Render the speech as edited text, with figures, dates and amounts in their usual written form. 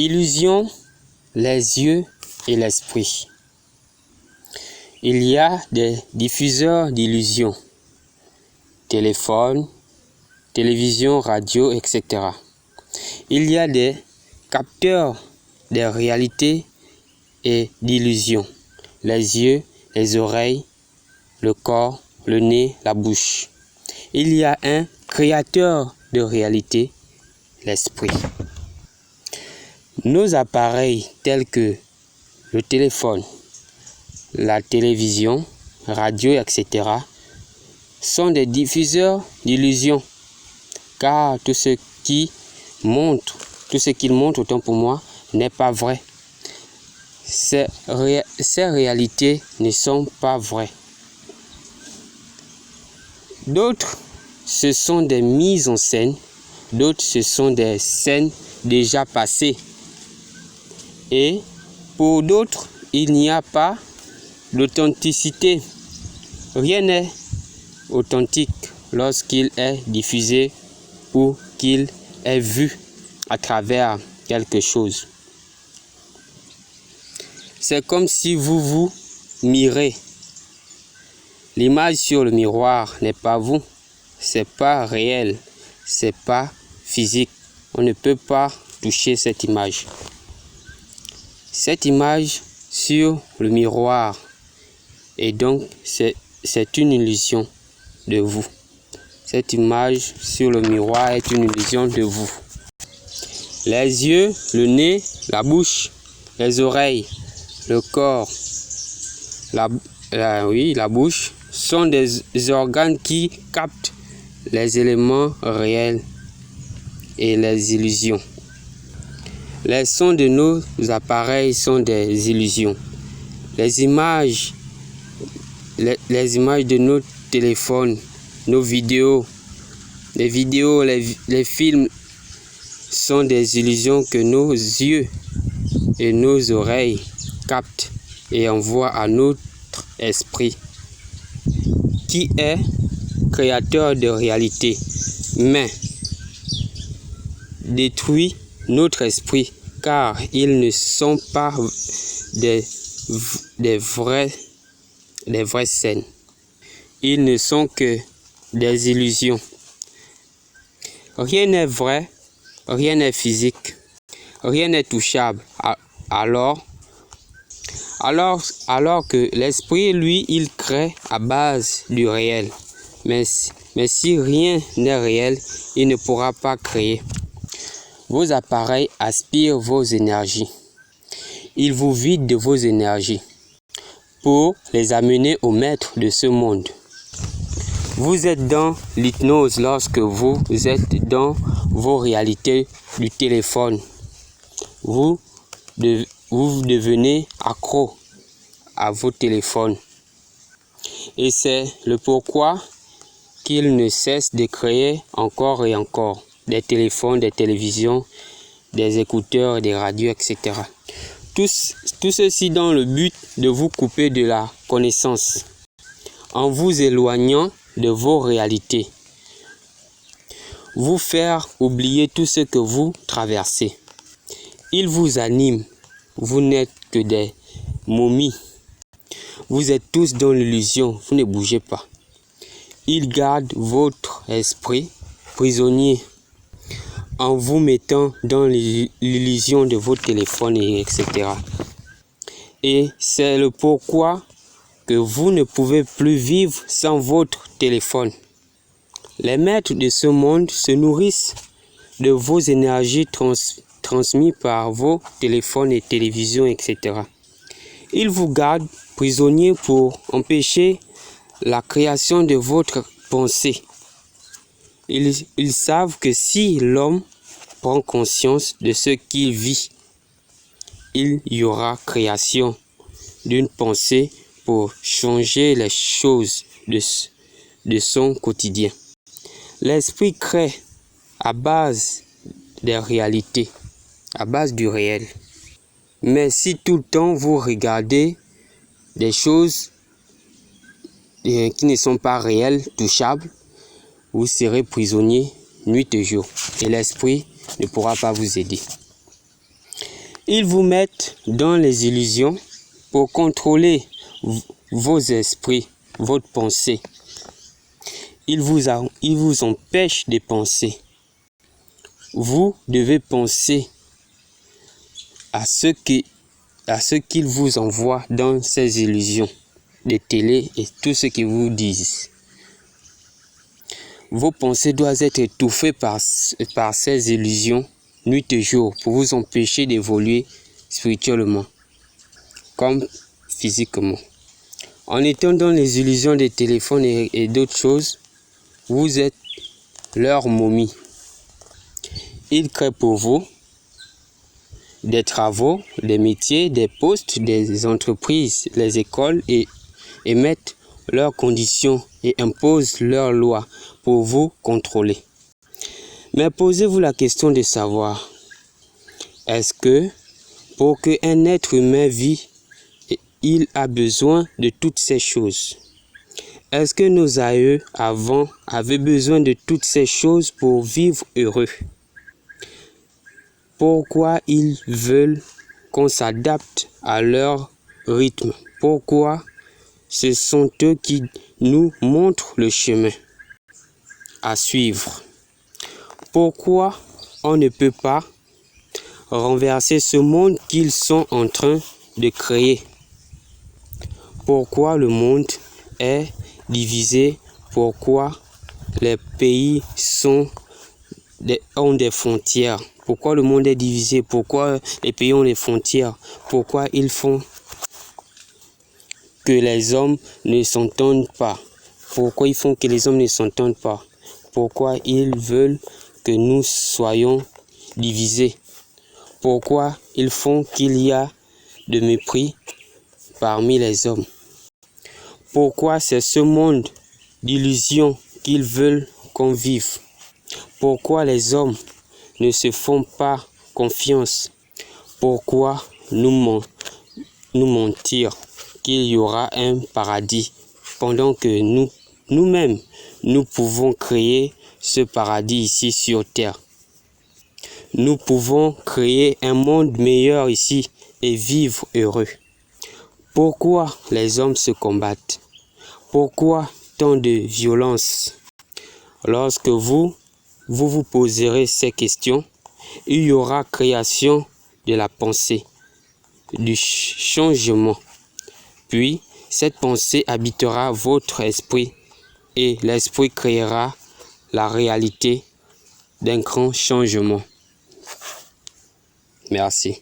Illusion, les yeux et l'esprit. Il y a des diffuseurs d'illusions, téléphone, télévision, radio, etc. Il y a des capteurs de réalité et d'illusions, les yeux, les oreilles, le corps, le nez, la bouche. Il y a un créateur de réalité, l'esprit. Nos appareils tels que le téléphone, la télévision, radio, etc. sont des diffuseurs d'illusions, car tout ce qu'ils montrent, autant pour moi, n'est pas vrai. Ces réalités ne sont pas vraies. D'autres, ce sont des mises en scène, d'autres, ce sont des scènes déjà passées. Et pour d'autres, il n'y a pas d'authenticité. Rien n'est authentique lorsqu'il est diffusé ou qu'il est vu à travers quelque chose. C'est comme si vous vous mirez. L'image sur le miroir n'est pas vous. C'est pas réel. C'est pas physique. On ne peut pas toucher cette image. Cette image sur le miroir, et donc c'est une illusion de vous. Cette image sur le miroir est une illusion de vous. Les yeux, le nez, la bouche, les oreilles, le corps, la bouche sont des organes qui captent les éléments réels et les illusions. Les sons de nos appareils sont des illusions. Les images de nos téléphones, nos vidéos, les films sont des illusions que nos yeux et nos oreilles captent et envoient à notre esprit, qui est créateur de réalité, mais détruit notre esprit, car ils ne sont pas des vraies scènes. Ils ne sont que des illusions. Rien n'est vrai, rien n'est physique, rien n'est touchable. Alors que l'esprit, lui, il crée à base du réel. Mais si rien n'est réel, il ne pourra pas créer. Vos appareils aspirent vos énergies. Ils vous vident de vos énergies pour les amener au maître de ce monde. Vous êtes dans l'hypnose lorsque vous êtes dans vos réalités du téléphone. Vous devenez accro à vos téléphones. Et c'est le pourquoi qu'ils ne cessent de créer encore et encore des téléphones, des télévisions, des écouteurs, des radios, etc. Tout ceci dans le but de vous couper de la connaissance, en vous éloignant de vos réalités, vous faire oublier tout ce que vous traversez. Ils vous animent, vous n'êtes que des momies. Vous êtes tous dans l'illusion, vous ne bougez pas. Ils gardent votre esprit prisonnier en vous mettant dans l'illusion de vos téléphones, etc. Et c'est le pourquoi que vous ne pouvez plus vivre sans votre téléphone. Les maîtres de ce monde se nourrissent de vos énergies transmises par vos téléphones et télévisions, etc. Ils vous gardent prisonniers pour empêcher la création de votre pensée. Ils savent que si l'homme prend conscience de ce qu'il vit, il y aura création d'une pensée pour changer les choses de son quotidien. L'esprit crée à base des réalités, à base du réel. Mais si tout le temps vous regardez des choses qui ne sont pas réelles, touchables, vous serez prisonnier nuit et jour et l'esprit ne pourra pas vous aider. Ils vous mettent dans les illusions pour contrôler vos esprits, votre pensée. Ils vous empêchent de penser. Vous devez penser à ce qu'ils vous envoient dans ces illusions, les télés et tout ce qu'ils vous disent. Vos pensées doivent être étouffées par ces illusions nuit et jour pour vous empêcher d'évoluer spirituellement comme physiquement. En étant dans les illusions des téléphones et d'autres choses, vous êtes leur momie. Ils créent pour vous des travaux, des métiers, des postes, des entreprises, les écoles et mettent leurs conditions et imposent leurs lois pour vous contrôler. Mais posez-vous la question de savoir, est-ce que pour qu'un être humain vive, il a besoin de toutes ces choses? Est-ce que nos aïeux avant avaient besoin de toutes ces choses pour vivre heureux? Pourquoi ils veulent qu'on s'adapte à leur rythme? Pourquoi ce sont eux qui nous montrent le chemin à suivre? Pourquoi on ne peut pas renverser ce monde qu'ils sont en train de créer? Pourquoi le monde est divisé? Pourquoi les pays ont des frontières? Pourquoi le monde est divisé? Pourquoi les pays ont des frontières? Pourquoi ils font que les hommes ne s'entendent pas? Pourquoi ils font que les hommes ne s'entendent pas? Pourquoi ils veulent que nous soyons divisés? Pourquoi ils font qu'il y a de mépris parmi les hommes? Pourquoi c'est ce monde d'illusions qu'ils veulent qu'on vive? Pourquoi les hommes ne se font pas confiance? Pourquoi nous mentir qu'il y aura un paradis pendant que nous-mêmes, nous pouvons créer ce paradis ici sur terre? Nous pouvons créer un monde meilleur ici et vivre heureux. Pourquoi les hommes se combattent? Pourquoi tant de violence? Lorsque vous poserez ces questions, il y aura création de la pensée, du changement. Puis, cette pensée habitera votre esprit et l'esprit créera la réalité d'un grand changement. Merci.